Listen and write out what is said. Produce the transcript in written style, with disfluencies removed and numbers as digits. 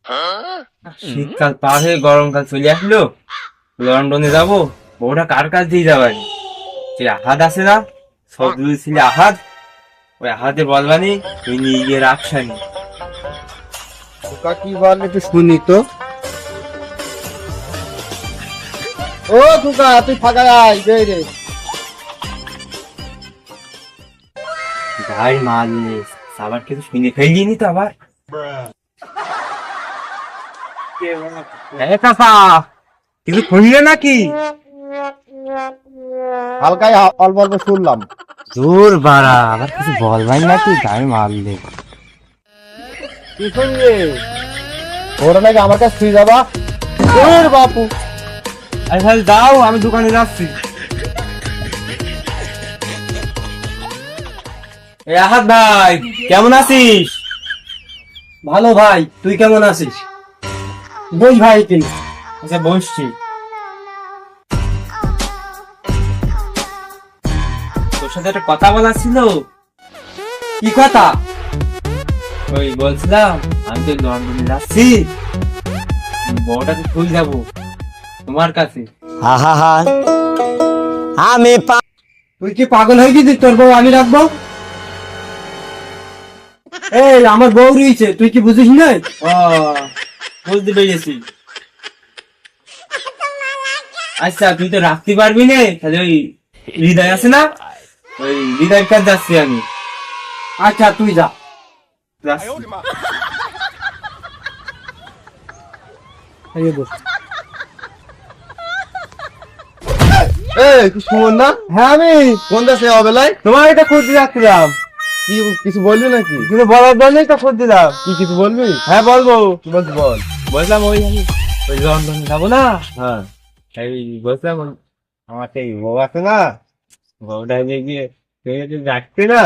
শীতকাল পার হয়ে গরমকাল চলে আসলো, লন্ডনে যাবো। বউটা কার কাছ দিয়ে যাবেন? যে আহাদ আছে না, সবগুলো ছিল আহাদ, ওই আহাদে বলবানি তুই নিয়ে গিয়ে রাখসানি। খোকা কি বল একটু শুনি তো। ও খোকা তুই ফাঁকা আয় রে। গাড়ি মারলে আবার কিছু শুনে ফেলিনি তো আবার। কাকা কিছু শুনলে নাকি? হালকাই অল্প অল্প শুনলাম। জোর বাড়া, আবার কিছু বলবাই নাকি? গাড়ি মারলে কি শুনলে? ওরা নাকি আমার কাছে তুই যাবা? ওর বাপু আরে তাহলে দাও, আমি দোকানে যাচ্ছি। এ আহাদ ভাই, কেমন আছিস? ভালো ভাই, তুই কেমন আছিস? বই ভাই তুই। আচ্ছা বসছি। তোর সাথে একটা কথা বলার ছিল। কি কথা? ওই বলছিলাম, আমি তো লন্ডনে যাচ্ছি, বউটাকে ফুল যাবো তোমার কাছে। তুই কি পাগল হয়ে গেছিস? তোর বউ আমি রাখবো? এই আমার বউ রয়েছে, তুই কি বুঝিস না? ও, বুঝতে পেরেছি। আচ্ছা তুই তো রাখতে পারবি না, তাহলে ওই হৃদয় আছে না, ওই হৃদয়ের কাছে যাচ্ছি আমি। আচ্ছা তুই যা। যাচ্ছি। এই তুই শুন না? হ্যাঁ আমি কোন দেশে অবেলায় তোমার এটা খুঁজতে যাচ্ছিলাম। কি কিছু বলবি নাকি? কিন্তু বলার জন্যই তো খুঁজ দিলাম। কি কিছু বলবি? হ্যাঁ বলবো। কি বলছি বল। বললাম ওই আমি ওই লন্ডন যাবো না, হ্যাঁ এই বলছিলাম আমার সেই বউ আছে না, বউটা নিয়ে গিয়ে রাখতে না।